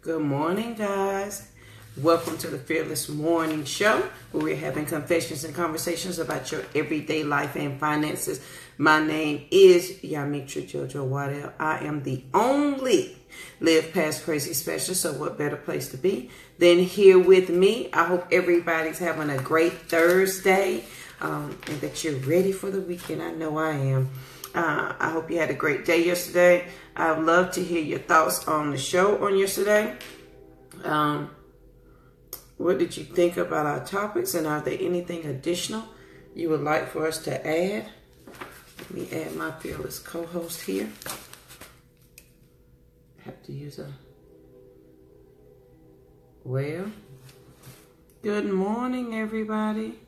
Good morning, guys. Welcome to the Fearless Morning Show, where we're having confessions and conversations about your everyday life and finances. My name is Yamitra Jojo Waddell. I am the only Live Past Crazy specialist, so what better place to be than here with me? I hope everybody's having a great Thursday and that you're ready for the weekend. I know I am. I hope you had a great day yesterday. I'd love to hear your thoughts on the show on yesterday. What did you think about our topics, and are there anything additional you would like for us to add? Let me add my fearless co-host here. I have to use a... Well, good morning, everybody.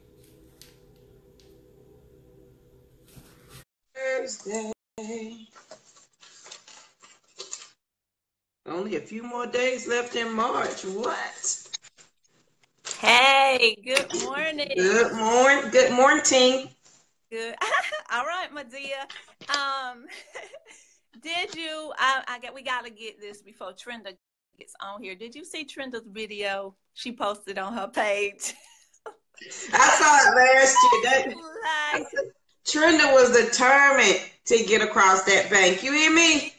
Thursday. Only a few more days left in March. What? Hey, good morning. Good morning. Good morning, team. Good. All right, my dear. Did you? We gotta get this before Trenda gets on here. Did you see Trenda's video she posted on her page? I saw it last year. Trenda was determined to get across that bank. You hear me?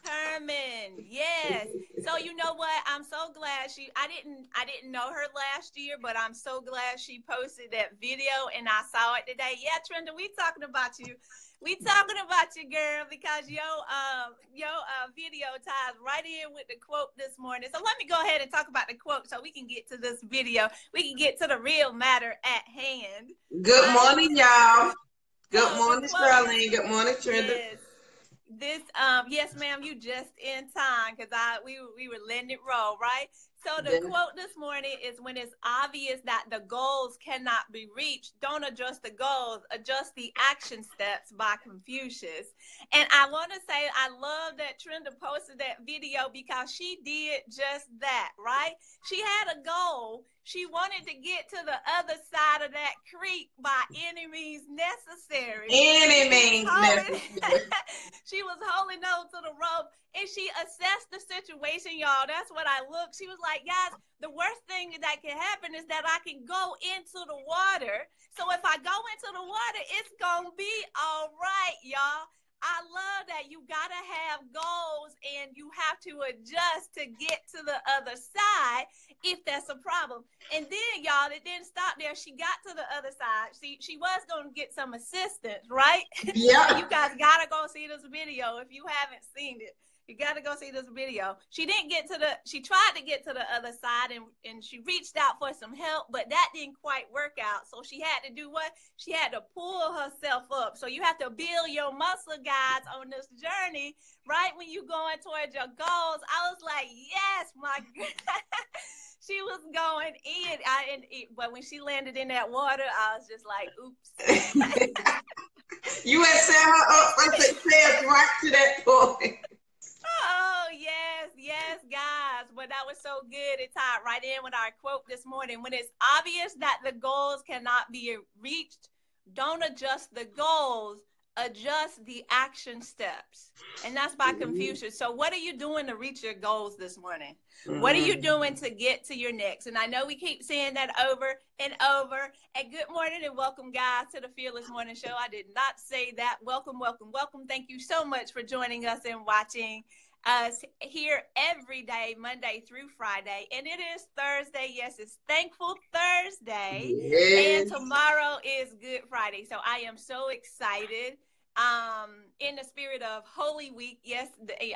Determined, yes. So you know what? I'm so glad I didn't know her last year, but I'm so glad she posted that video and I saw it today. Yeah, Trenda, we talking about you. We talking about you, girl, because your video ties right in with the quote this morning. So let me go ahead and talk about the quote so we can get to this video. We can get to the real matter at hand. Good morning, y'all. Good morning, Charlene. Good morning, Trenda. Yes, ma'am, you just in time because we were letting it roll, right? So the quote this morning is, when it's obvious that the goals cannot be reached, don't adjust the goals, adjust the action steps, by Confucius. And I want to say I love that Trenda posted that video because she did just that, right? She had a goal. She wanted to get to the other side of that creek by any means necessary. Any means necessary. She was holding on to the rope and she assessed the situation, y'all. That's what I looked. She was like, guys, the worst thing that can happen is that I can go into the water. So if I go into the water, it's going to be all right, y'all. I love that. You got to have goals and you have to adjust to get to the other side if that's a problem. And then, y'all, it didn't stop there. She got to the other side. She was going to get some assistance, right? Yeah. So you guys got to go see this video if you haven't seen it. You got to go see this video. She tried to get to the other side and she reached out for some help, but that didn't quite work out. So she had to do what? She had to pull herself up. So you have to build your muscle, guys, on this journey, right? When you're going towards your goals. I was like, yes, my God. She was going in. But when she landed in that water, I was just like, oops. You had set her up for success right to that point. Oh, yes, guys. But that was so good. It tied right in with our quote this morning. When it's obvious that the goals cannot be reached, don't adjust the goals, adjust the action steps. And that's by Confucius. So what are you doing to reach your goals this morning? What are you doing to get to your next? And I know we keep saying that over and over. And good morning and welcome, guys, to the Fearless Morning Show. I did not say that. Welcome, welcome, welcome. Thank you so much for joining us and watching us here every day, Monday through Friday. And it is Thursday. Yes, it's Thankful Thursday. Yes. And tomorrow is Good Friday. So I am so excited. In the spirit of Holy Week, yes,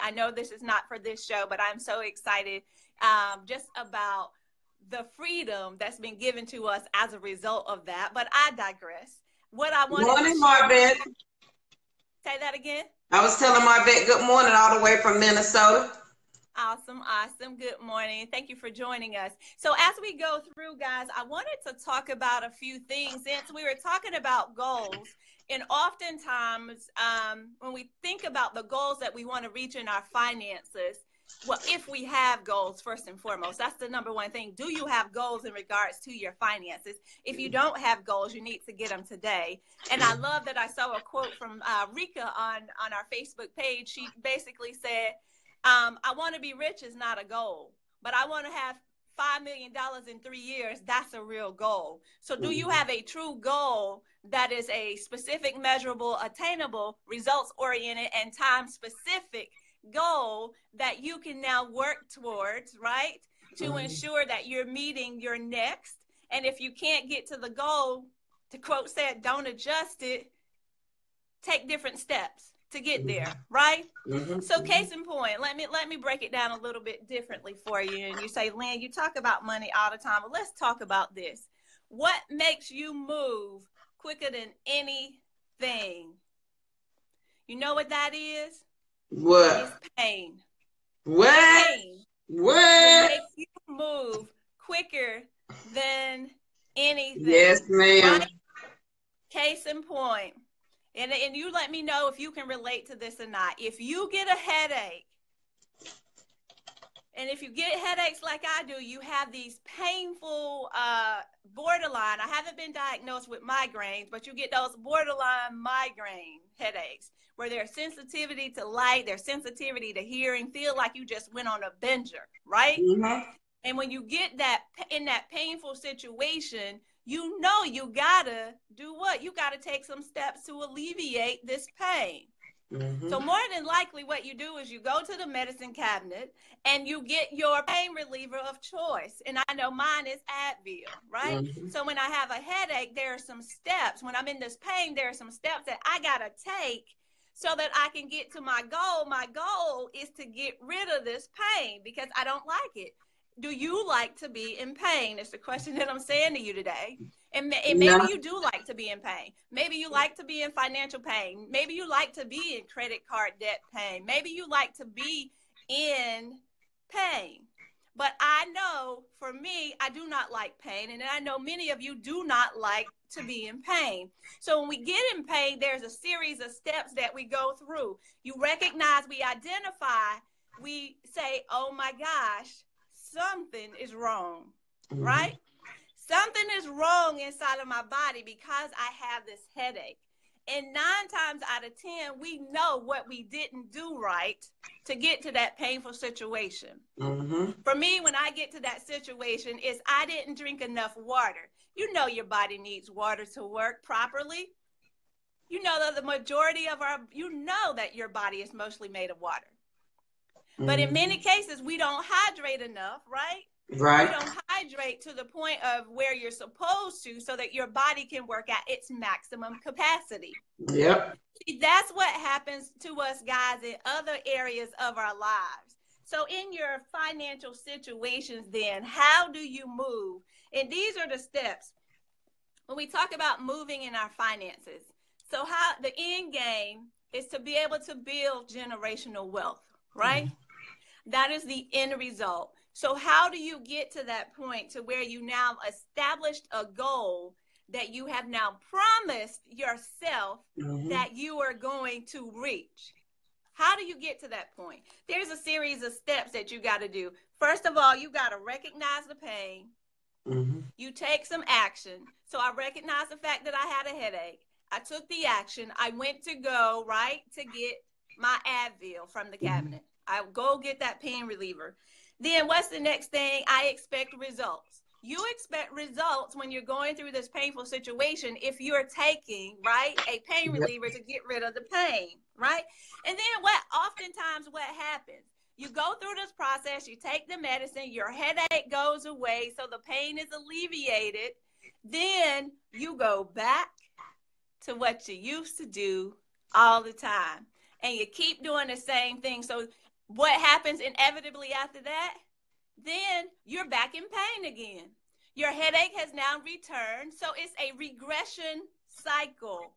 I know this is not for this show, but I'm so excited just about the freedom that's been given to us as a result of that. But I digress. What I want to Marvin. Say that again. I was telling Marvette good morning all the way from Minnesota. Awesome. Good morning. Thank you for joining us. So as we go through, guys, I wanted to talk about a few things since we were talking about goals. And oftentimes, when we think about the goals that we want to reach in our finances, well, if we have goals, first and foremost, that's the number one thing. Do you have goals in regards to your finances? If you don't have goals, you need to get them today. And I love that I saw a quote from Rika on our Facebook page. She basically said, I want to be rich is not a goal, but I want to have $5 million in 3 years. That's a real goal. So do you have a true goal that is a specific, measurable, attainable, results oriented, and time specific goal that you can now work towards, right? To ensure that you're meeting your next. And if you can't get to the goal, to quote said, don't adjust it, take different steps to get there, right? So case in point, let me break it down a little bit differently for you. And you say, Lynn, you talk about money all the time, but let's talk about this. What makes you move quicker than anything? You know what that is? What? It's pain. What? Pain What? will make you move quicker than anything. Yes, ma'am. Right? Case in point. And you let me know if you can relate to this or not. If you get a headache, and if you get headaches like I do, you have these painful borderline. I haven't been diagnosed with migraines, but you get those borderline migraine headaches where there's sensitivity to light, there's sensitivity to hearing, feel like you just went on a binger, right? And when you get that in that painful situation, you know you gotta do what? You gotta take some steps to alleviate this pain. So more than likely what you do is you go to the medicine cabinet and you get your pain reliever of choice. And I know mine is Advil, right? So when I have a headache, there are some steps. When I'm in this pain, there are some steps that I gotta take so that I can get to my goal. My goal is to get rid of this pain because I don't like it. Do you like to be in pain? It's the question that I'm saying to you today. And maybe you do like to be in pain. Maybe you like to be in financial pain. Maybe you like to be in credit card debt pain. Maybe you like to be in pain. But I know for me, I do not like pain. And I know many of you do not like to be in pain. So when we get in pain, there's a series of steps that we go through. You recognize, we identify, we say, oh my gosh, something is wrong, right? Something is wrong inside of my body because I have this headache. And 9 times out of 10, we know what we didn't do right to get to that painful situation. For me, when I get to that situation, is I didn't drink enough water. You know your body needs water to work properly. You know that the majority of you know that your body is mostly made of water. But in many cases, we don't hydrate enough, right? Right. You don't hydrate to the point of where you're supposed to so that your body can work at its maximum capacity. Yep. See, that's what happens to us guys in other areas of our lives. So in your financial situations then, how do you move? And these are the steps when we talk about moving in our finances. So how the end game is to be able to build generational wealth, right? That is the end result. So how do you get to that point to where you now established a goal that you have now promised yourself that you are going to reach? How do you get to that point? There's a series of steps that you got to do. First of all, you got to recognize the pain. You take some action. So I recognize the fact that I had a headache. I took the action. I went to go, right, to get my Advil from the cabinet. I go get that pain reliever. Then what's the next thing? I expect results. You expect results when you're going through this painful situation if you're taking, right, a pain reliever to get rid of the pain, right? And then oftentimes what happens? You go through this process, you take the medicine, your headache goes away, so the pain is alleviated. Then you go back to what you used to do all the time. And you keep doing the same thing. So what happens inevitably after that? Then you're back in pain again. Your headache has now returned. So it's a regression cycle.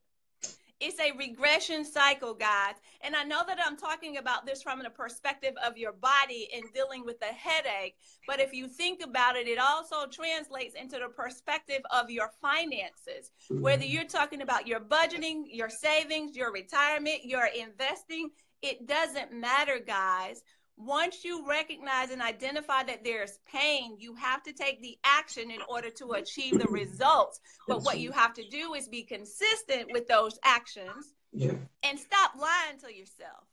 It's a regression cycle, guys. And I know that I'm talking about this from the perspective of your body and dealing with a headache. But if you think about it, it also translates into the perspective of your finances. Whether you're talking about your budgeting, your savings, your retirement, your investing, it doesn't matter, guys. Once you recognize and identify that there's pain, you have to take the action in order to achieve the results. But what you have to do is be consistent with those actions and stop lying to yourself.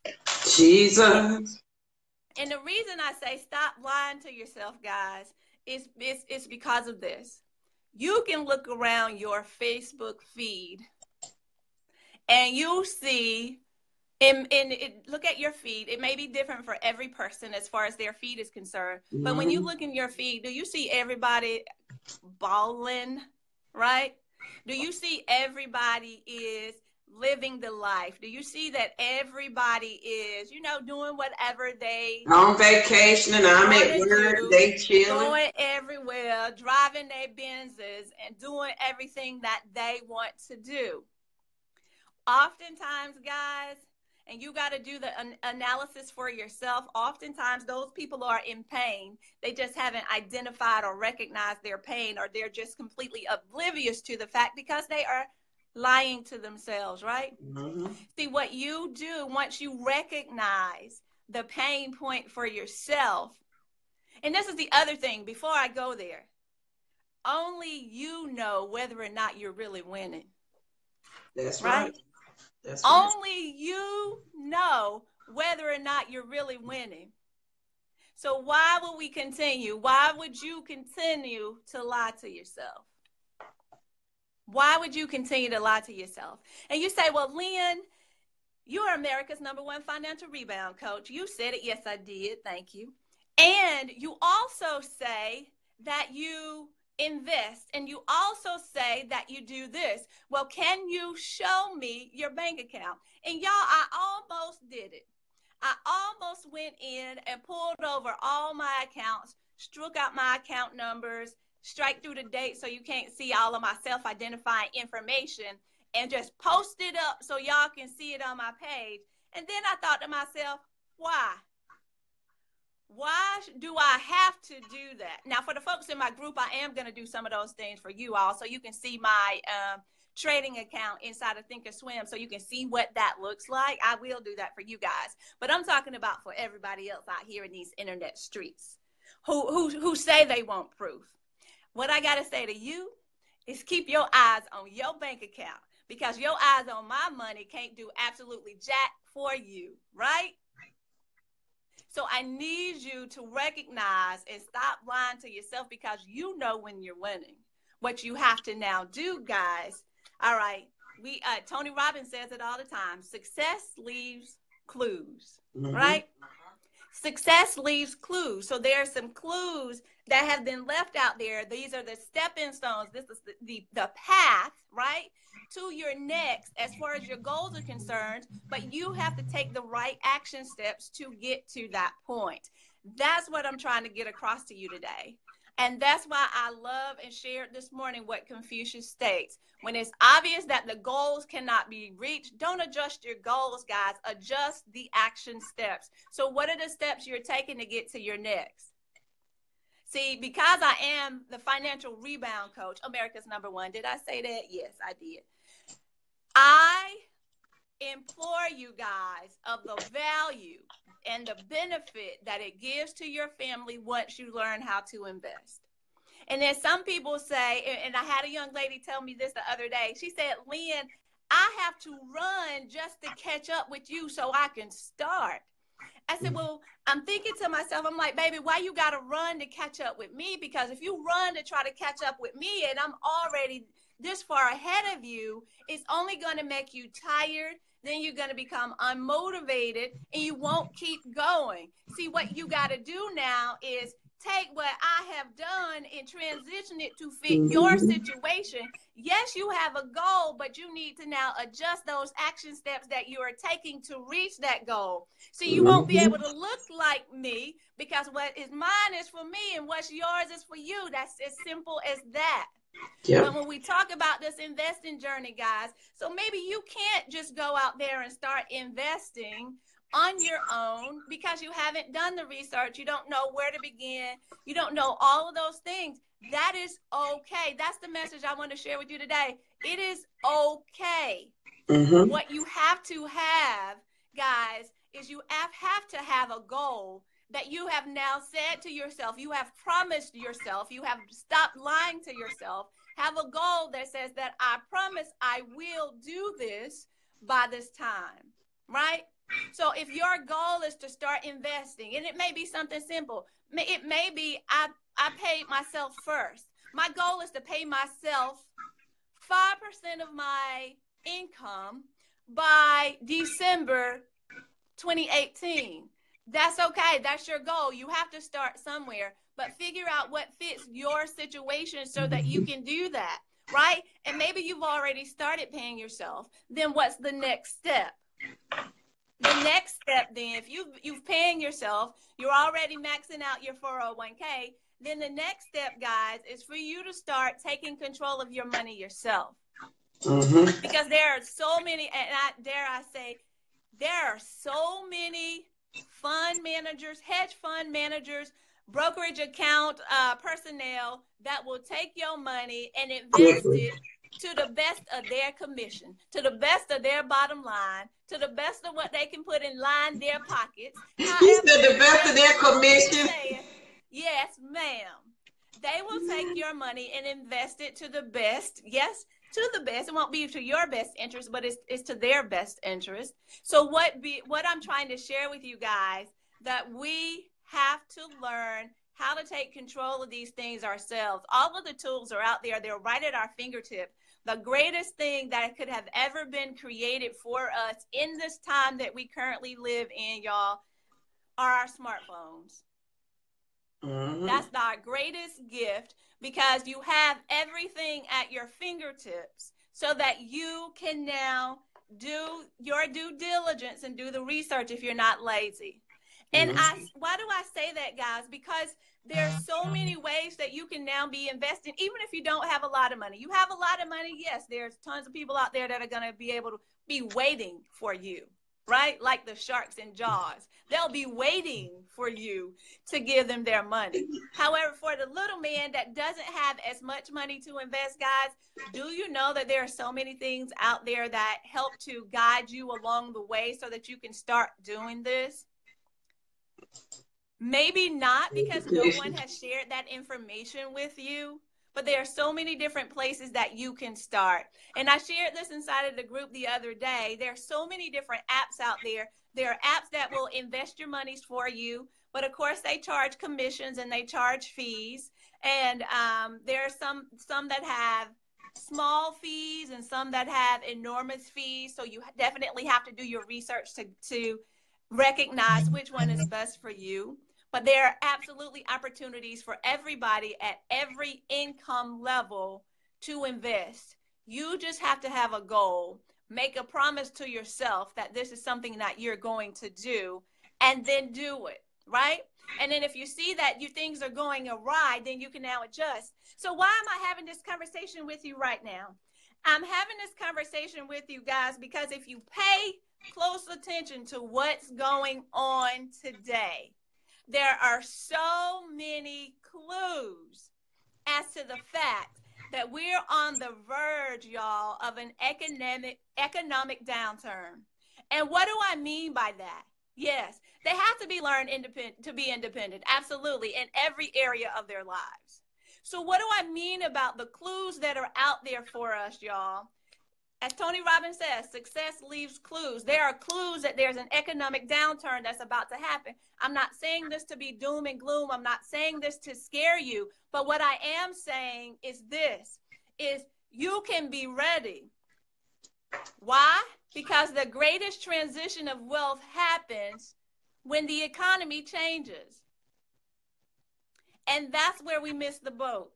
Jesus. And the reason I say stop lying to yourself, guys, is because of this. You can look around your Facebook feed and you see, look at your feed. It may be different for every person as far as their feed is concerned. But when you look in your feed, do you see everybody balling, right? Do you see everybody is living the life? Do you see that everybody is, doing whatever they on vacation and I'm at work, they chilling, going everywhere, driving their Benzes and doing everything that they want to do? Oftentimes, guys, and you got to do the analysis for yourself. Oftentimes, those people are in pain. They just haven't identified or recognized their pain, or they're just completely oblivious to the fact because they are lying to themselves, right? See, what you do once you recognize the pain point for yourself, and this is the other thing, before I go there, only you know whether or not you're really winning. That's right. That's right. Only you know whether or not you're really winning. So why would we continue? Why would you continue to lie to yourself? Why would you continue to lie to yourself? And you say, well, Lynn, you are America's #1 financial rebound coach. You said it. Yes, I did. Thank you. And you also say that you invest, and you also say that you do this. Well, can you show me your bank account? And y'all, I almost did it. I almost went in and pulled over all my accounts, struck out my account numbers, strike through the date so you can't see all of my self-identifying information, and just post it up so y'all can see it on my page. And then I thought to myself, why? Why do I have to do that? Now, for the folks in my group, I am going to do some of those things for you all so you can see my trading account inside of Thinkorswim so you can see what that looks like. I will do that for you guys. But I'm talking about for everybody else out here in these internet streets who say they want proof. What I got to say to you is keep your eyes on your bank account, because your eyes on my money can't do absolutely jack for you, right? So I need you to recognize and stop lying to yourself, because you know when you're winning. What you have to now do, guys, all right, Tony Robbins says it all the time, success leaves clues, right? Success leaves clues. So there are some clues that have been left out there. These are the stepping stones. This is the path, right, to your next as far as your goals are concerned. But you have to take the right action steps to get to that point. That's what I'm trying to get across to you today. And that's why I love and shared this morning what Confucius states. When it's obvious that the goals cannot be reached, don't adjust your goals, guys. Adjust the action steps. So what are the steps you're taking to get to your next? See, because I am the financial rebound coach, America's #1. Did I say that? Yes, I did. I implore you guys of the value and the benefit that it gives to your family once you learn how to invest. And then some people say, and I had a young lady tell me this the other day. She said, Lynn, I have to run just to catch up with you so I can start. I said, well, I'm thinking to myself, I'm like, baby, why you got to run to catch up with me? Because if you run to try to catch up with me and I'm already this far ahead of you, it's only going to make you tired. Then you're going to become unmotivated and you won't keep going. See, what you got to do now is take what I have done and transition it to fit your situation. Yes, you have a goal, but you need to now adjust those action steps that you are taking to reach that goal. So you won't be able to look like me, because what is mine is for me and what's yours is for you. That's as simple as that. Yep. But when we talk about this investing journey, guys, so maybe you can't just go out there and start investing on your own because you haven't done the research. You don't know where to begin. You don't know all of those things. That is okay. That's the message I want to share with you today. It is okay. What you have to have, guys, is you have to have a goal that you have now said to yourself. You have promised yourself. You have stopped lying to yourself. Have a goal that says that I promise I will do this by this time, right? So if your goal is to start investing, and it may be something simple, it may be I paid myself first. My goal is to pay myself 5% of my income by December 2018. That's okay. That's your goal. You have to start somewhere, but figure out what fits your situation so that you can do that, right? And maybe you've already started paying yourself. Then what's the next step? The next step, then, if you've paying yourself, you're already maxing out your 401k, then the next step, guys, is for you to start taking control of your money yourself. Because there are so many, and dare I say, there are so many fund managers, hedge fund managers, brokerage account personnel that will take your money and invest it to the best of their commission, to the best of their bottom line, to the best of what they can put in line their pockets. However, the best of their commission. Yes, ma'am. They will take your money and invest it to the best. Yes, to the best. It won't be to your best interest, but it's to their best interest. So what I'm trying to share with you guys, that we have to learn how to take control of these things ourselves. All of the tools are out there. They're right at our fingertips. The greatest thing that could have ever been created for us in this time that we currently live in, y'all, are our smartphones. That's our greatest gift, because you have everything at your fingertips so that you can now do your due diligence and do the research if you're not lazy. And why do I say that, guys? Because there's so many ways that you can now be investing, even if you don't have a lot of money. You have a lot of money, yes, there's tons of people out there that are going to be able to be waiting for you, right? Like the sharks in Jaws. They'll be waiting for you to give them their money. However, for the little man that doesn't have as much money to invest, guys, do you know that there are so many things out there that help to guide you along the way so that you can start doing this? Maybe not, because no one has shared that information with you, but there are so many different places that you can start. And I shared this inside of the group the other day. There are so many different apps out there. There are apps that will invest your monies for you, but of course they charge commissions and they charge fees. And there are some that have small fees and some that have enormous fees. So you definitely have to do your research to recognize which one is best for you. But there are absolutely opportunities for everybody at every income level to invest. You just have to have a goal, make a promise to yourself that this is something that you're going to do, and then do it, right? And then if you see that things are going awry, then you can now adjust. So why am I having this conversation with you right now? I'm having this conversation with you guys because if you pay close attention to what's going on today, there are so many clues as to the fact that we're on the verge, y'all, of an economic downturn. And what do I mean by that? Yes, they have to be learned to be independent, absolutely, in every area of their lives. So what do I mean about the clues that are out there for us, y'all? As Tony Robbins says, success leaves clues. There are clues that there's an economic downturn that's about to happen. I'm not saying this to be doom and gloom. I'm not saying this to scare you. But what I am saying is this, is you can be ready. Why? Because the greatest transition of wealth happens when the economy changes. And that's where we miss the boat.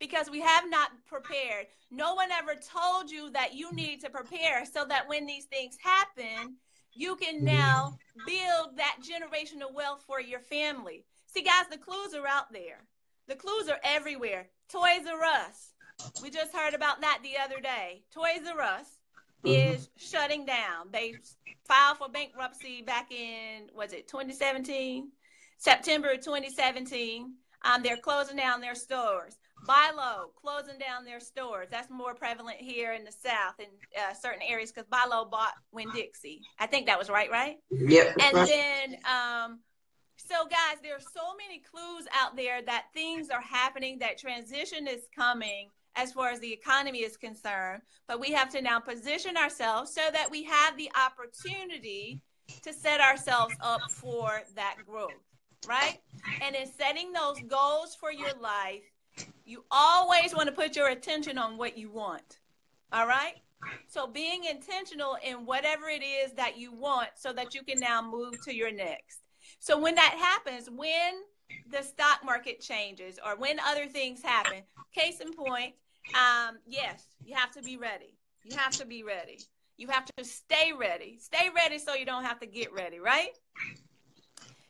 Because we have not prepared. No one ever told you that you need to prepare so that when these things happen, you can now build that generational wealth for your family. See, guys, the clues are out there. The clues are everywhere. Toys R Us. We just heard about that the other day. Toys R Us is shutting down. They filed for bankruptcy back in, was it 2017? September 2017. They're closing down their stores. Bi-Lo closing down their stores. That's more prevalent here in the South in certain areas because Bi-Lo bought Winn-Dixie. I think that was right? Yep. And then, so guys, there are so many clues out there that things are happening, that transition is coming as far as the economy is concerned. But we have to now position ourselves so that we have the opportunity to set ourselves up for that growth, right? And in setting those goals for your life, you always want to put your attention on what you want. All right? So being intentional in whatever it is that you want so that you can now move to your next. So when that happens, when the stock market changes or when other things happen, case in point, yes, you have to be ready. You have to be ready. You have to stay ready. Stay ready so you don't have to get ready, right?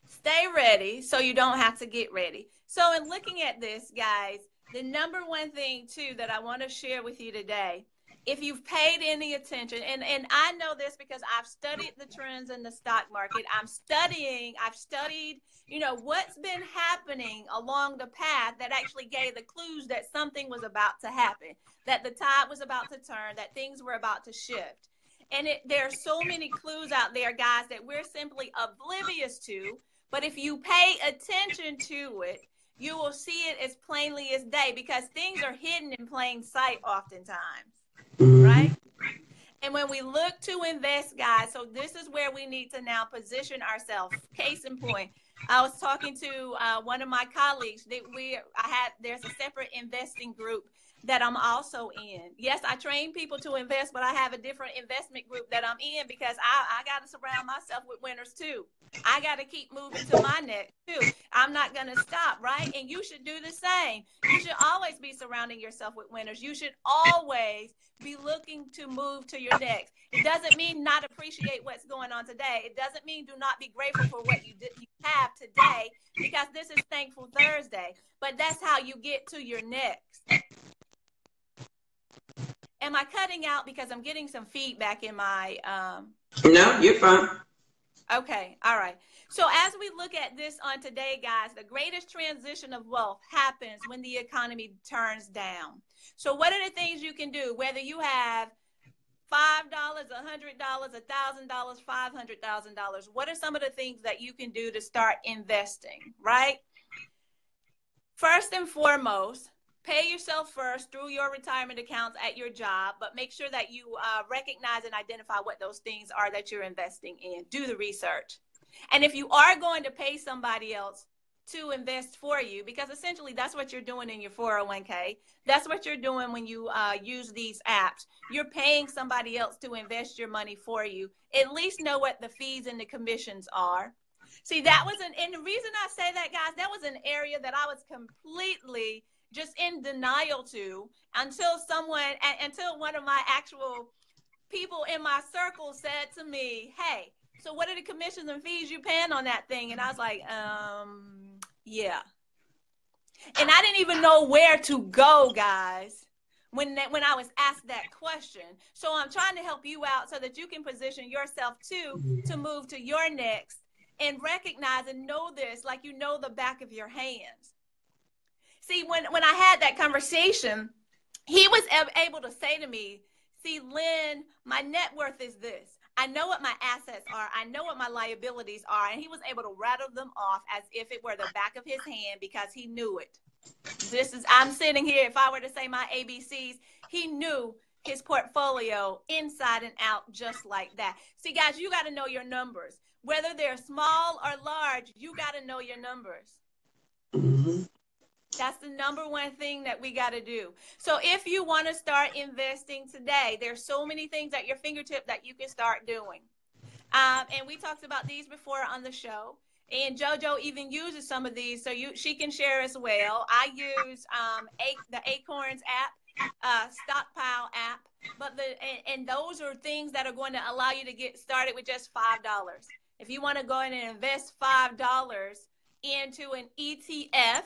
Stay ready so you don't have to get ready. So in looking at this, guys, the number one thing too that I want to share with you today, if you've paid any attention, and I know this because I've studied the trends in the stock market. I've studied, what's been happening along the path that actually gave the clues that something was about to happen, that the tide was about to turn, that things were about to shift. And there are so many clues out there, guys, that we're simply oblivious to. But if you pay attention to it, you will see it as plainly as day, because things are hidden in plain sight oftentimes, right? And when we look to invest, guys, so this is where we need to now position ourselves. Case in point, I was talking to one of my colleagues that there's a separate investing group that I'm also in. Yes, I train people to invest, but I have a different investment group that I'm in because I got to surround myself with winners too. I got to keep moving to my next too. I'm not going to stop, right? And you should do the same. You should always be surrounding yourself with winners. You should always be looking to move to your next. It doesn't mean not appreciate what's going on today. It doesn't mean do not be grateful for what you have today, because this is Thankful Thursday. But that's how you get to your next. Am I cutting out because I'm getting some feedback in my No, you're fine. Okay, all right. So as we look at this on today, guys, the greatest transition of wealth happens when the economy turns down. So what are the things you can do, whether you have $5, $100, $1,000, $500,000? What are some of the things that you can do to start investing, right? First and foremost, pay yourself first through your retirement accounts at your job, but make sure that you recognize and identify what those things are that you're investing in. Do the research. And if you are going to pay somebody else to invest for you, because essentially that's what you're doing in your 401k. That's what you're doing when you use these apps. You're paying somebody else to invest your money for you. At least know what the fees and the commissions are. See, and the reason I say that, guys, that was an area that I was completely just in denial to until one of my actual people in my circle said to me, hey, so what are the commissions and fees you paying on that thing? And I was like, yeah. And I didn't even know where to go, guys, when I was asked that question. So I'm trying to help you out so that you can position yourself to move to your next and recognize and know this like you know the back of your hands. See, when I had that conversation, he was able to say to me, see, Lynn, my net worth is this. I know what my assets are. I know what my liabilities are. And he was able to rattle them off as if it were the back of his hand because he knew it. I'm sitting here, if I were to say my ABCs, he knew his portfolio inside and out just like that. See, guys, you got to know your numbers. Whether they're small or large, you got to know your numbers. Mm-hmm. That's the number one thing that we got to do. So if you want to start investing today, there's so many things at your fingertip that you can start doing. And we talked about these before on the show. And JoJo even uses some of these, so she can share as well. I use the Acorns app, Stockpile app, and those are things that are going to allow you to get started with just $5. If you want to go in and invest $5 into an ETF,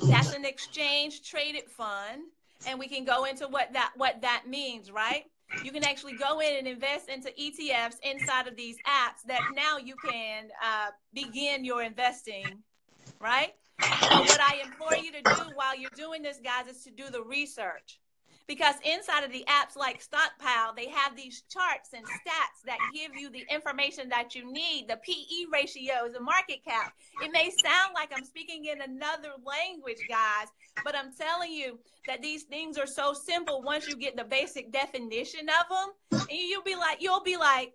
that's an exchange traded fund, and we can go into what that means, right? You can actually go in and invest into ETFs inside of these apps that now you can begin your investing, right? So what I implore you to do while you're doing this, guys, is to do the research. Because inside of the apps like Stockpile, they have these charts and stats that give you the information that you need, the PE ratios, the market cap. It may sound like I'm speaking in another language, guys, but I'm telling you that these things are so simple once you get the basic definition of them. And you'll be like,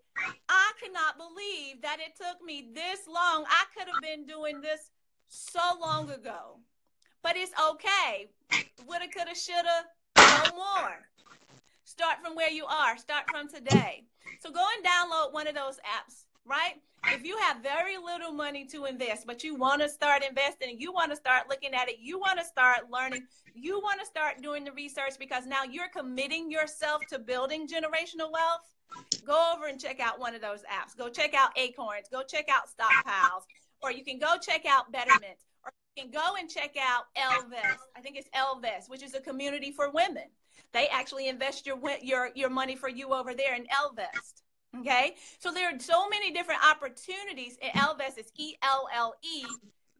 I cannot believe that it took me this long. I could have been doing this so long ago. But it's okay. Woulda, coulda, shoulda. No more. Start from where you are. Start from today. So go and download one of those apps, right? If you have very little money to invest, but you want to start investing, you want to start looking at it, you want to start learning, you want to start doing the research because now you're committing yourself to building generational wealth, go over and check out one of those apps. Go check out Acorns. Go check out Stockpiles. Or you can go check out Betterment. Can go and check out Elvest. I think it's Elvest, which is a community for women. They actually invest your money for you over there in Elvest. Okay, so there are so many different opportunities. In Elvest is ELLE,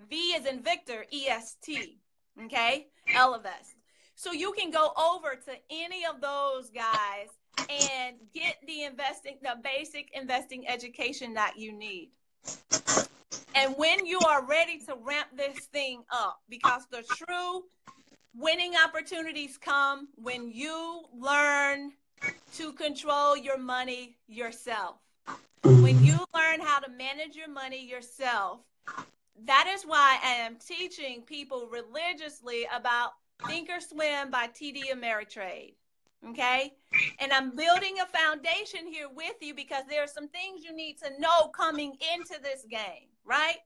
V is in Victor, EST. Okay, Elvest. So you can go over to any of those guys and get the basic investing education that you need. And when you are ready to ramp this thing up, because the true winning opportunities come when you learn to control your money yourself. When you learn how to manage your money yourself, that is why I am teaching people religiously about Thinkorswim by TD Ameritrade. Okay? And I'm building a foundation here with you because there are some things you need to know coming into this game, right?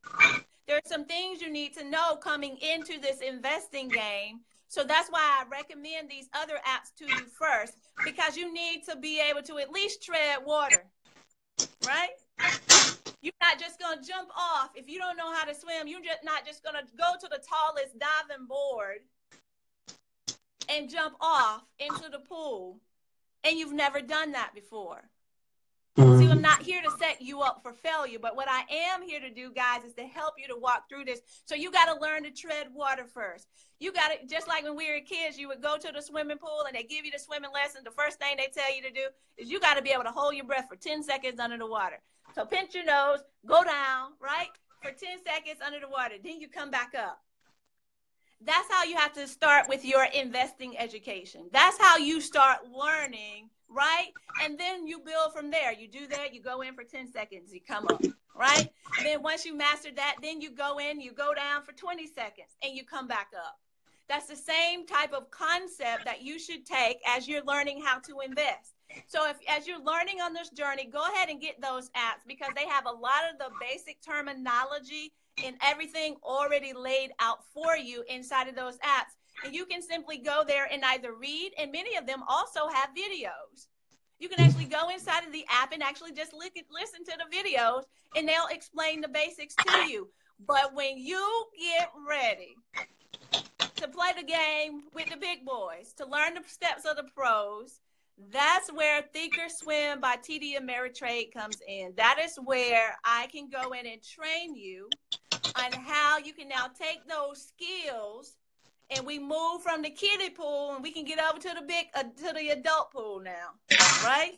There are some things you need to know coming into this investing game. So that's why I recommend these other apps to you first, because you need to be able to at least tread water, right? You're not just going to jump off. If you don't know how to swim, you're just not just going to go to the tallest diving board and jump off into the pool, and you've never done that before. See, I'm not here to set you up for failure, but what I am here to do, guys, is to help you to walk through this. So you got to learn to tread water first. You got to, just like when we were kids, you would go to the swimming pool and they give you the swimming lesson. The first thing they tell you to do is you got to be able to hold your breath for 10 seconds under the water. So pinch your nose, go down, right, for 10 seconds under the water. Then you come back up. That's how you have to start with your investing education. That's how you start learning, right? And then you build from there. You do that, you go in for 10 seconds, you come up, right? And then once you master that, then you go in, you go down for 20 seconds, and you come back up. That's the same type of concept that you should take as you're learning how to invest. So as you're learning on this journey, go ahead and get those apps because they have a lot of the basic terminology and everything already laid out for you inside of those apps. And you can simply go there and either read, and many of them also have videos. You can actually go inside of the app and actually just listen to the videos, and they'll explain the basics to you. But when you get ready to play the game with the big boys, to learn the steps of the pros, that's where Thinkorswim by TD Ameritrade comes in. That is where I can go in and train you on how you can now take those skills, and we move from the kiddie pool and we can get over to the adult pool now, right?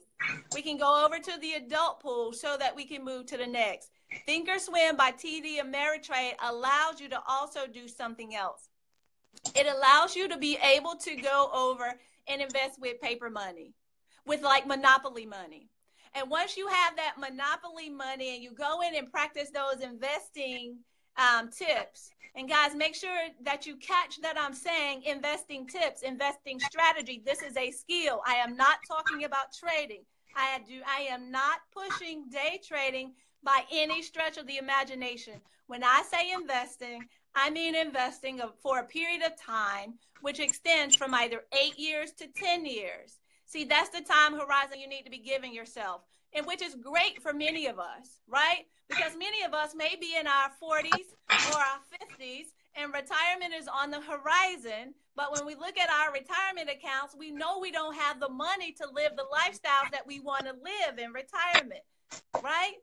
We can go over to the adult pool so that we can move to the next. Thinkorswim by TD Ameritrade allows you to also do something else. It allows you to be able to go over and invest with paper money, with like Monopoly money. And once you have that Monopoly money and you go in and practice those investing tips, and guys, make sure that you catch that I'm saying investing tips, investing strategy. This is a skill. I am not talking about trading. I am not pushing day trading by any stretch of the imagination. When I say investing, I mean investing for a period of time, which extends from either 8 years to 10 years. See, that's the time horizon you need to be giving yourself, and which is great for many of us, right? Because many of us may be in our 40s or our 50s, and retirement is on the horizon. But when we look at our retirement accounts, we know we don't have the money to live the lifestyles that we want to live in retirement, right?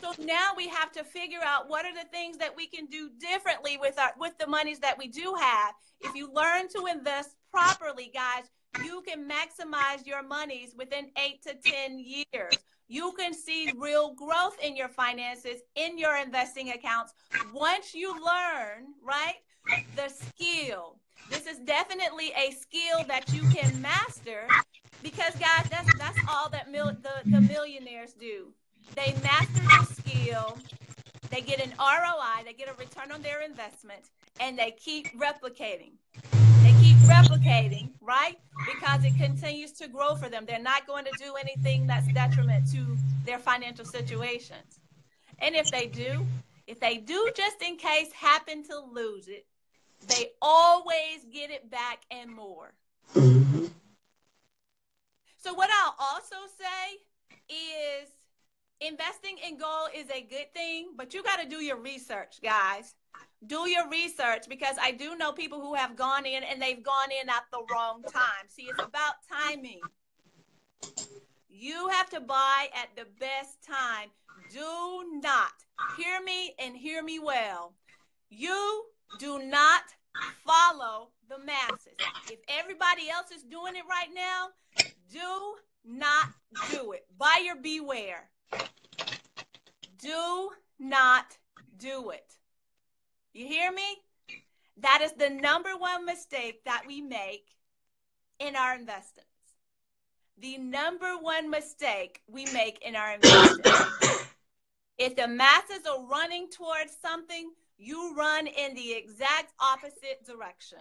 So now we have to figure out what are the things that we can do differently with the monies that we do have. If you learn to invest properly, guys, you can maximize your monies within 8 to 10 years. You can see real growth in your finances, in your investing accounts, once you learn, right, the skill. This is definitely a skill that you can master because, guys, that's all that the millionaires do. They master the skill, they get an ROI, they get a return on their investment, and they keep replicating. They keep replicating, right? Because it continues to grow for them. They're not going to do anything that's detriment to their financial situations. And if they do just in case happen to lose it, they always get it back and more. Mm-hmm. So what I'll also say is investing in gold is a good thing, but you got to do your research, guys. Do your research, because I do know people who have gone in and they've gone in at the wrong time. See, it's about timing. You have to buy at the best time. Do not, hear me and hear me well, you do not follow the masses. If everybody else is doing it right now, do not do it. Buyer beware. Do not do it. You hear me? That is the number one mistake that we make in our investments. The number one mistake we make in our investments. If the masses are running towards something, you run in the exact opposite direction.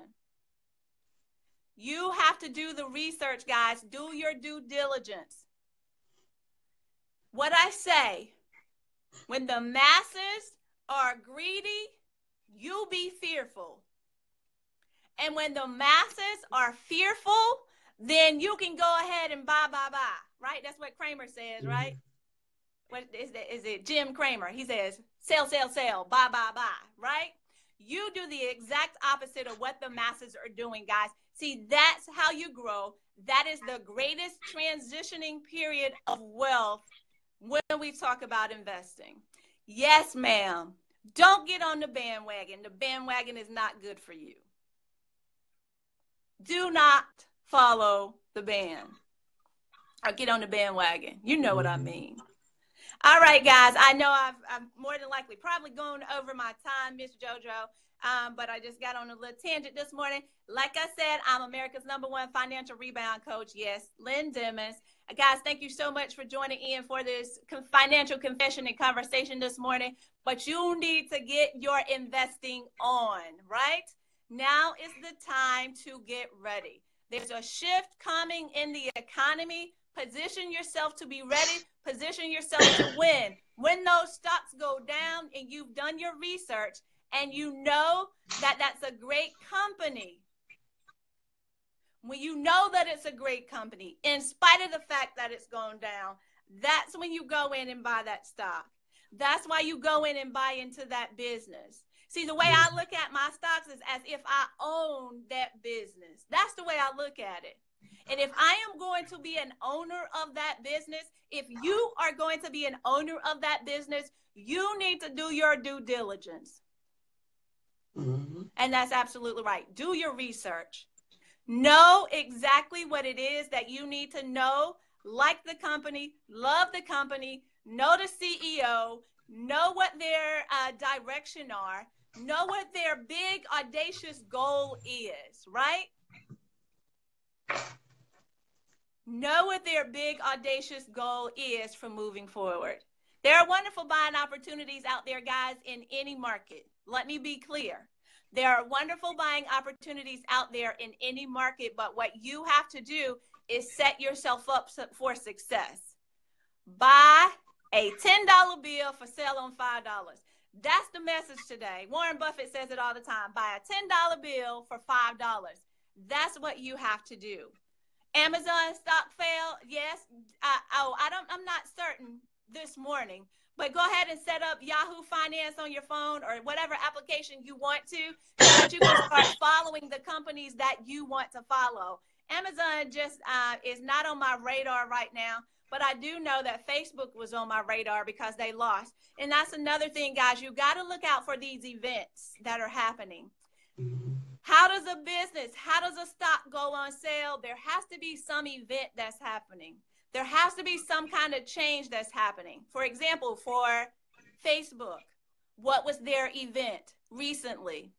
You have to do the research, guys. Do your due diligence. What I say, when the masses are greedy, you be fearful. And when the masses are fearful, then you can go ahead and buy, right? That's what Kramer says, right? What is it Jim Cramer? He says, sell, buy, right? You do the exact opposite of what the masses are doing, guys. See, that's how you grow. That is the greatest transitioning period of wealth when we talk about investing. Yes, ma'am. Don't get on the bandwagon. The bandwagon is not good for you. Do not follow the band or get on the bandwagon. You know what I mean. All right, guys. I know I've more than likely probably gone over my time, Miss JoJo, but I just got on a little tangent this morning. Like I said, I'm America's #1 financial rebound coach. Yes, Lynn Dimmons. Guys, thank you so much for joining in for this financial confession and conversation this morning. But you need to get your investing on, right? Now is the time to get ready. There's a shift coming in the economy. Position yourself to be ready. Position yourself to win. When those stocks go down and you've done your research and you know that that's a great company, when you know that it's a great company, in spite of the fact that it's gone down, that's when you go in and buy that stock. That's why you go in and buy into that business. See, the way I look at my stocks is as if I own that business. That's the way I look at it. And if I am going to be an owner of that business, if you are going to be an owner of that business, you need to do your due diligence. Mm-hmm. And that's absolutely right. Do your research. Know exactly what it is that you need to know. Like the company, love the company, know the CEO, know what their direction are, know what their big audacious goal is, right? Know what their big audacious goal is for moving forward. There are wonderful buying opportunities out there, guys, in any market. Let me be clear. There are wonderful buying opportunities out there in any market, but what you have to do is set yourself up for success. Buy a $10 bill for sale on $5. That's the message today. Warren Buffett says it all the time. Buy a $10 bill for $5. That's what you have to do. Amazon stock fell. Yes. I'm not certain this morning, but go ahead and set up Yahoo Finance on your phone or whatever application you want to, so that you can start following the companies that you want to follow. Amazon just is not on my radar right now, but I do know that Facebook was on my radar because they lost. And that's another thing, guys. You got to look out for these events that are happening. How does a stock go on sale? There has to be some event that's happening. There has to be some kind of change that's happening. For example, for Facebook, what was their event recently?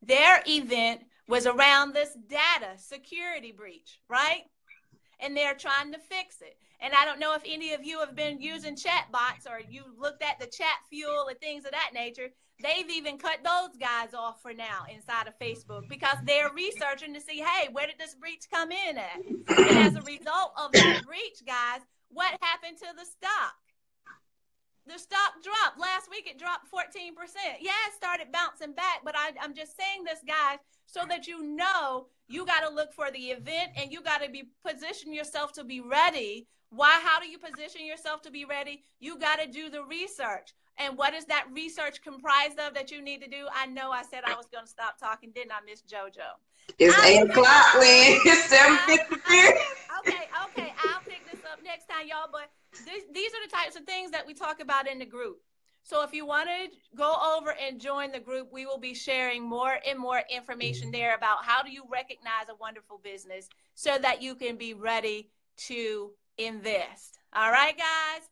Their event was around this data security breach, right? And they're trying to fix it. And I don't know if any of you have been using chat bots or you looked at the chat fuel and things of that nature. They've even cut those guys off for now inside of Facebook because they're researching to see, hey, where did this breach come in at? And as a result of that breach, guys, what happened to the stock? The stock dropped. Last week it dropped 14%. Yeah, it started bouncing back, but I'm just saying this, guys, so that you know you got to look for the event and you got to position yourself to be ready. Why? How do you position yourself to be ready? You got to do the research. And what is that research comprised of that you need to do? I know I said I was going to stop talking, didn't I, Miss JoJo? It's 8 o'clock, Lynn. It's 7:53. Okay. I'll pick this up next time, y'all. But these are the types of things that we talk about in the group. So if you want to go over and join the group, we will be sharing more and more information there about how do you recognize a wonderful business so that you can be ready to invest. All right, guys?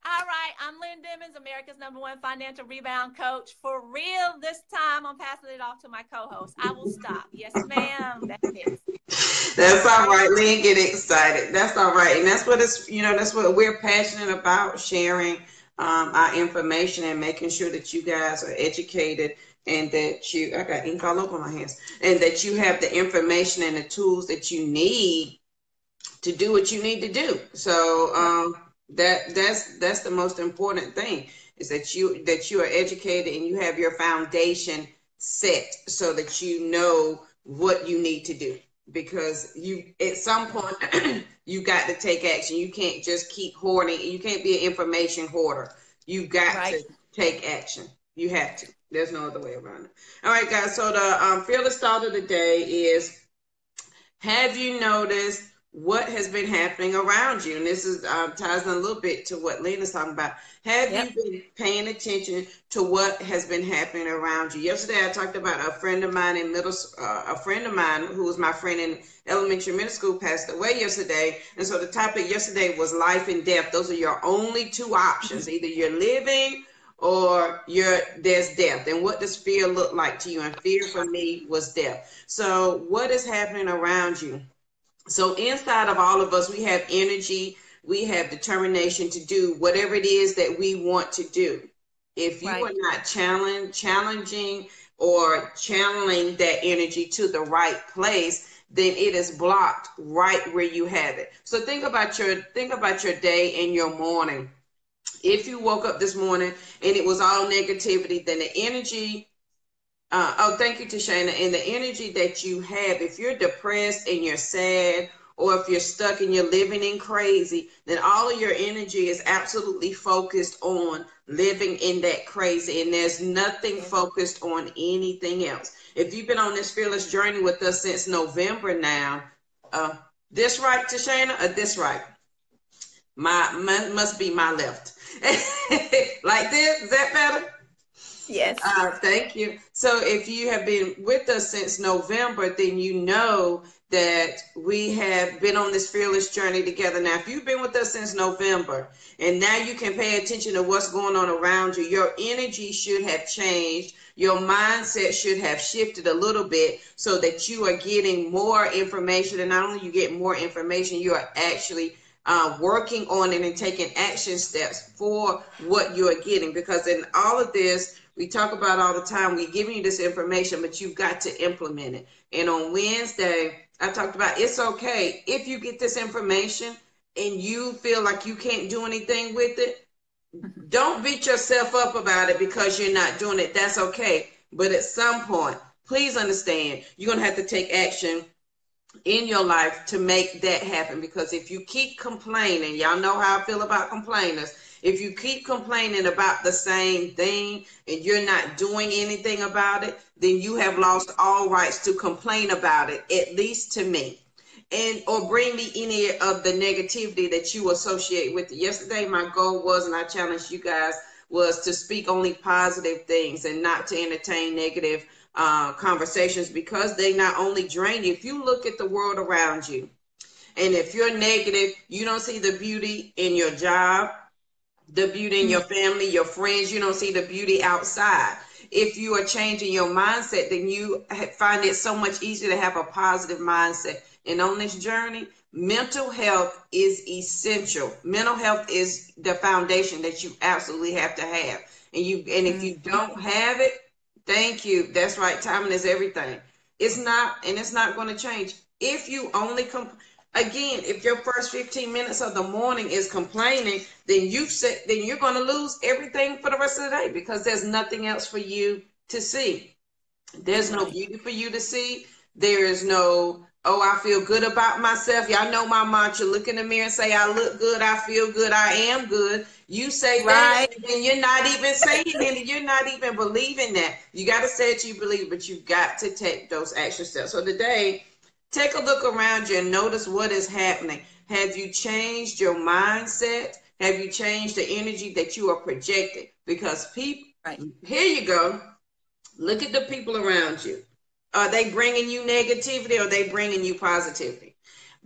All right, I'm Lynn Dimmons, America's #1 financial rebound coach. For real this time, I'm passing it off to my co-host. I will stop. Yes, ma'am. That's it. That's all right. Lynn, get excited. That's all right. And that's what it's, that's what we're passionate about, sharing our information and making sure that you guys are educated and that I got ink all over my hands, and that you have the information and the tools that you need to do what you need to do. So that's the most important thing, is that you are educated and you have your foundation set so that you know what you need to do, because you at some point you got to take action. You can't just keep hoarding. You can't be an information hoarder. You got to take action. You have to. There's no other way around it. All right, guys. So the fearless thought of the day is: have you noticed what has been happening around you? And this is ties in a little bit to what Lena's talking about. Have you been paying attention to what has been happening around you? Yesterday, I talked about a friend of mine who was my friend in elementary, middle school, passed away yesterday. And so the topic yesterday was life and death. Those are your only two options. Either you're living or there's death. And what does fear look like to you? And fear for me was death. So what is happening around you? So inside of all of us, we have energy, we have determination to do whatever it is that we want to do. If you are not challenging or channeling that energy to the right place, then it is blocked right where you have it. So think about your day and your morning. If you woke up this morning and it was all negativity, then the energy thank you, Tashana. And the energy that you have, if you're depressed and you're sad, or if you're stuck and you're living in crazy, then all of your energy is absolutely focused on living in that crazy. And there's nothing focused on anything else. If you've been on this fearless journey with us since November now, this right, Tashana, or this right? Must be my left. Like this, is that better? Yes. Thank you. So if you have been with us since November, then you know that we have been on this fearless journey together. Now, if you've been with us since November and now you can pay attention to what's going on around you, your energy should have changed. Your mindset should have shifted a little bit so that you are getting more information. And not only you get more information, you are actually working on it and taking action steps for what you are getting. Because in all of this, we talk about all the time, we're giving you this information, but you've got to implement it. And on Wednesday, I talked about it's okay if you get this information and you feel like you can't do anything with it. Don't beat yourself up about it because you're not doing it. That's okay. But at some point, please understand, you're going to have to take action in your life to make that happen. Because if you keep complaining, y'all know how I feel about complainers. If you keep complaining about the same thing and you're not doing anything about it, then you have lost all rights to complain about it, at least to me, or bring me any of the negativity that you associate with it. Yesterday, my goal was, and I challenged you guys, was to speak only positive things and not to entertain negative conversations, because they not only drain you. If you look at the world around you, and if you're negative, you don't see the beauty in your job, the beauty in your family, your friends. You don't see the beauty outside. If you are changing your mindset, then you find it so much easier to have a positive mindset. And on this journey, mental health is essential. Mental health is the foundation that you absolutely have to have. And if you don't have it, thank you. That's right. Timing is everything. It's not going to change. If you only again, if your first 15 minutes of the morning is complaining, then you're going to lose everything for the rest of the day, because there's nothing else for you to see. There's no beauty for you to see. There is no, oh, I feel good about myself. Y'all know my mantra: look in the mirror and say, I look good, I feel good, I am good. You say that, and you're not even saying it, you're not even believing that. You got to say it, you believe, but you've got to take those action steps. So today, take a look around you and notice what is happening. Have you changed your mindset? Have you changed the energy that you are projecting? Because people, here you go. Look at the people around you. Are they bringing you negativity, or are they bringing you positivity?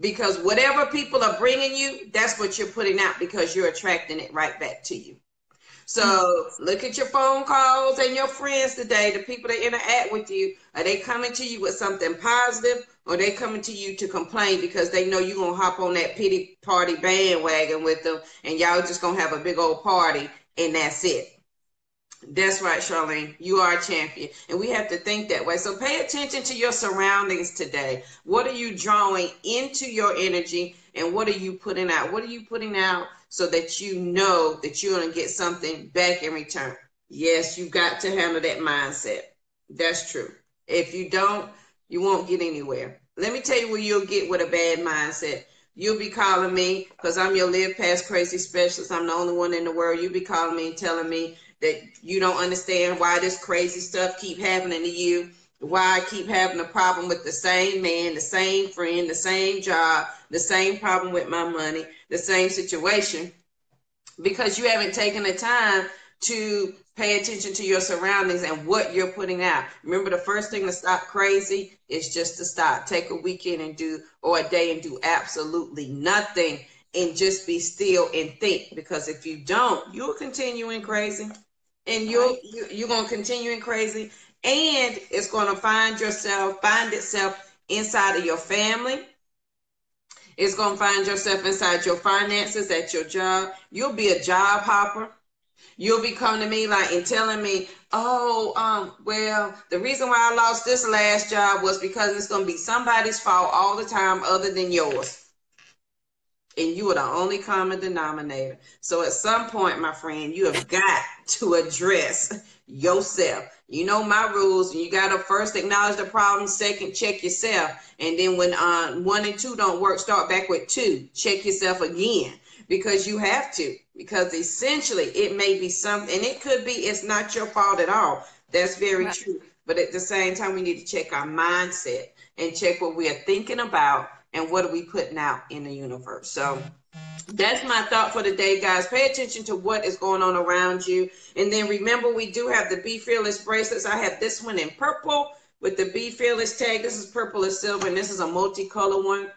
Because whatever people are bringing you, that's what you're putting out, because you're attracting it right back to you. So look at your phone calls and your friends today, the people that interact with you. Are they coming to you with something positive, or are they coming to you to complain because they know you're going to hop on that pity party bandwagon with them, and y'all just going to have a big old party, and that's it? That's right, Charlene. You are a champion. And we have to think that way. So pay attention to your surroundings today. What are you drawing into your energy, and what are you putting out? What are you putting out so that you know that you're going to get something back in return? Yes, you've got to handle that mindset. That's true. If you don't, you won't get anywhere. Let me tell you where you'll get with a bad mindset. You'll be calling me, because I'm your live past crazy specialist. I'm the only one in the world. You'll be calling me and telling me that you don't understand why this crazy stuff keep happening to you, why I keep having a problem with the same man, the same friend, the same job, the same problem with my money, the same situation, because you haven't taken the time to pay attention to your surroundings and what you're putting out. Remember, the first thing to stop crazy is just to stop. Take a weekend or a day and do absolutely nothing, and just be still and think. Because if you don't, you'll continue in crazy, and you're going to continue in crazy, and it's going to find itself inside of your family. It's going to find yourself inside your finances, at your job. You'll be a job hopper. You'll be coming to me and telling me, well, the reason why I lost this last job was because it's going to be somebody's fault all the time other than yours. And you are the only common denominator. So at some point, my friend, you have got to address yourself. You know my rules. You got to first acknowledge the problem. Second, check yourself. And then when 1 and 2 don't work, start back with 2. Check yourself again, because you have to. Because essentially, it may be something, and it could be it's not your fault at all. That's very true. But at the same time, we need to check our mindset and check what we are thinking about and what are we putting out in the universe. So that's my thought for the day, guys. Pay attention to what is going on around you. And then remember, we do have the Be Fearless bracelets. I have this one in purple with the Be Fearless tag. This is purple and silver, and this is a multicolor one.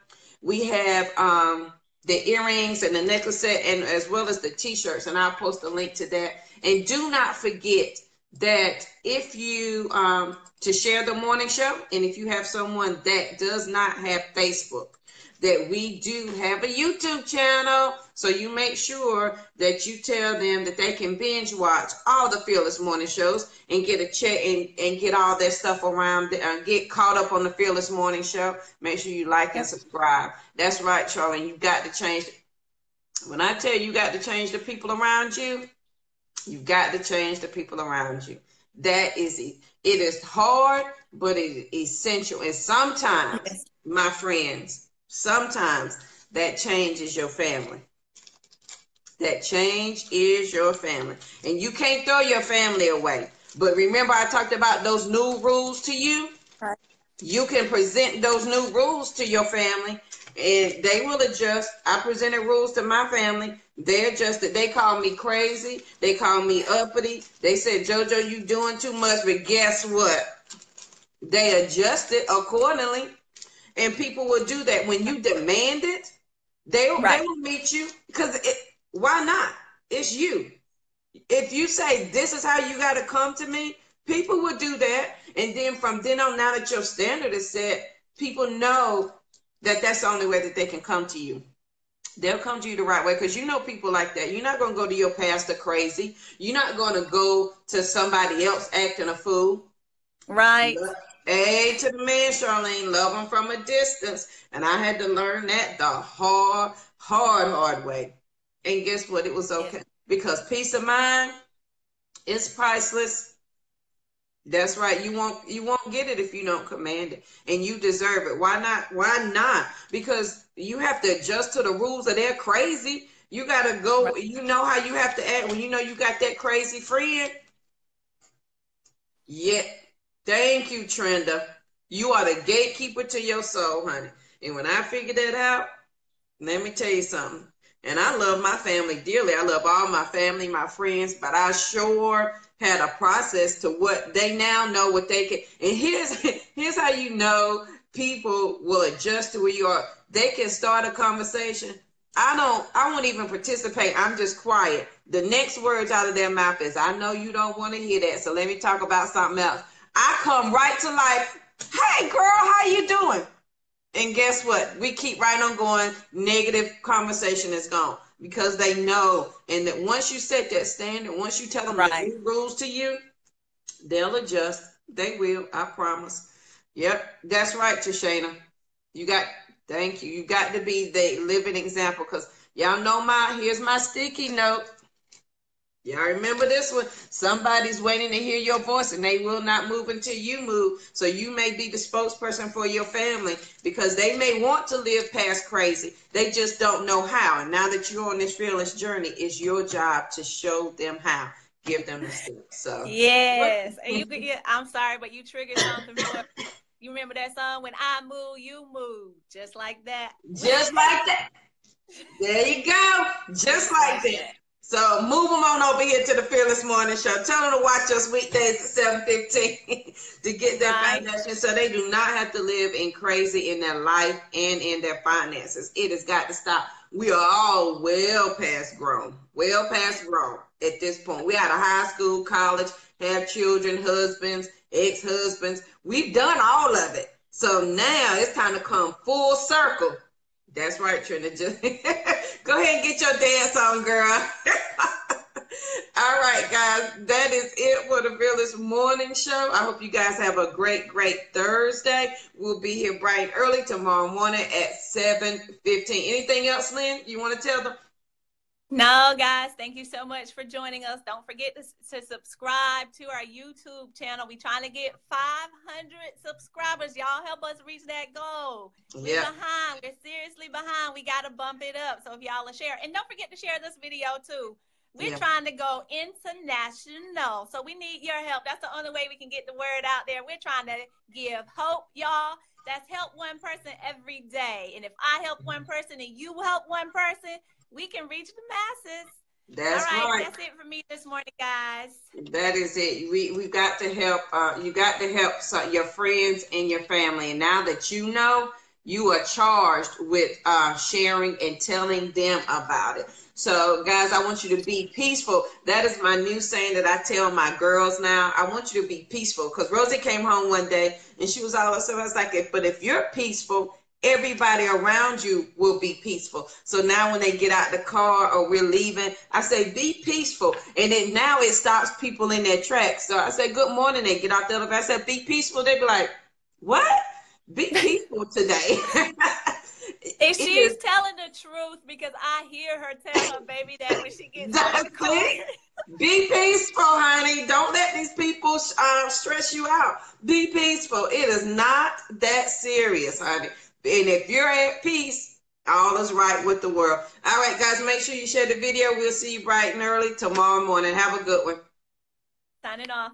We have the earrings and the necklace set, and as well as the t-shirts, and I'll post a link to that. And do not forget that if you to share the morning show, and if you have someone that does not have Facebook, that we do have a YouTube channel. So you make sure that you tell them that they can binge watch all the Fearless morning shows and get a check and get all that stuff around, get caught up on the Fearless morning show. Make sure you like and subscribe. That's right, Charlie. You got to change. When I tell you got to change the people around you, you've got to change the people around you. That is it. It is hard, but it is essential. And sometimes, my friends, sometimes that change is your family. That change is your family. And you can't throw your family away. But remember, I talked about those new rules to you. Right. You can present those new rules to your family, and they will adjust. I presented rules to my family. They adjusted. They called me crazy. They called me uppity. They said, JoJo, you doing too much. But guess what? They adjust it accordingly. And people will do that. When you demand it, they will meet you, because why not? It's you. If you say this is how you got to come to me, people will do that. And then from then on, now that your standard is set, people know that that's the only way that they can come to you. They'll come to you the right way, because you know people like that. You're not going to go to your pastor crazy. You're not going to go to somebody else acting a fool. Right. Hey, to the man, Charlene, love him from a distance. And I had to learn that the hard way. And guess what? It was okay. Because peace of mind is priceless. That's right. You won't get it if you don't command it, and you deserve it. Why not? Why not? Because you have to adjust to the rules, or they're crazy. You gotta go. Right. You know how you have to act when you know you got that crazy friend. Yeah. Thank you, Trenda. You are the gatekeeper to your soul, honey. And when I figured that out, let me tell you something. And I love my family dearly. I love all my family, my friends, but I sure had a process to what they now know what they can. And here's how you know people will adjust to where you are. They can start a conversation. I won't even participate. I'm just quiet. The next words out of their mouth is, I know you don't want to hear that, so let me talk about something else. I come right to life. Hey girl, how you doing? And guess what? We keep right on going. Negative conversation is gone, because they know. And that once you set that standard, once you tell them the new rules to you, they'll adjust. They will. I promise. Yep. That's right, Tashana. Thank you. You got to be the living example, because y'all know here's my sticky note. Y'all remember this one? Somebody's waiting to hear your voice, and they will not move until you move. So you may be the spokesperson for your family, because they may want to live past crazy. They just don't know how. And now that you're on this fearless journey, it's your job to show them how. Give them the steps. So yes. And I'm sorry, but you triggered something for you. Remember that song, When I Move, You Move. Just like that. Just like that. There you go. Just like that. So move them on over here to the Fearless Morning Show. Tell them to watch us weekdays at 7:15 to get their foundation, so they do not have to live in crazy in their life and in their finances. It has got to stop. We are all well past grown at this point. We out of high school, college, have children, husbands, ex-husbands. We've done all of it. So now it's time to come full circle. That's right, Trina. Just go ahead and get your dance on, girl. All right, guys. That is it for the Fearless Morning Show. I hope you guys have a great Thursday. We'll be here bright and early tomorrow morning at 7:15. Anything else, Lynn, you want to tell them? No, guys, thank you so much for joining us. Don't forget to subscribe to our YouTube channel. We're trying to get 500 subscribers. Y'all help us reach that goal. We're behind. We're seriously behind. We got to bump it up. So if y'all will share. And don't forget to share this video, too. We're trying to go international. So we need your help. That's the only way we can get the word out there. We're trying to give hope, y'all. That's help one person every day. And if I help one person and you help one person, we can reach the masses. That's right. That's it for me this morning, guys. That is it. We've got to help. You got to help your friends and your family. And now that you know, you are charged with sharing and telling them about it. So, guys, I want you to be peaceful. That is my new saying that I tell my girls now. I want you to be peaceful, because Rosie came home one day and she was all upset. I was like, but if you're peaceful, everybody around you will be peaceful. So now when they get out the car or we're leaving, I say, be peaceful. And then now it stops people in their tracks. So I say, good morning. They get out the elevator. I said, be peaceful. They be like, what? Be peaceful today. And she's telling the truth, because I hear her tell her baby that when she gets out of the car. Be peaceful, honey. Don't let these people stress you out. Be peaceful. It is not that serious, honey. And if you're at peace, all is right with the world. All right, guys, make sure you share the video. We'll see you bright and early tomorrow morning. Have a good one. Signing off.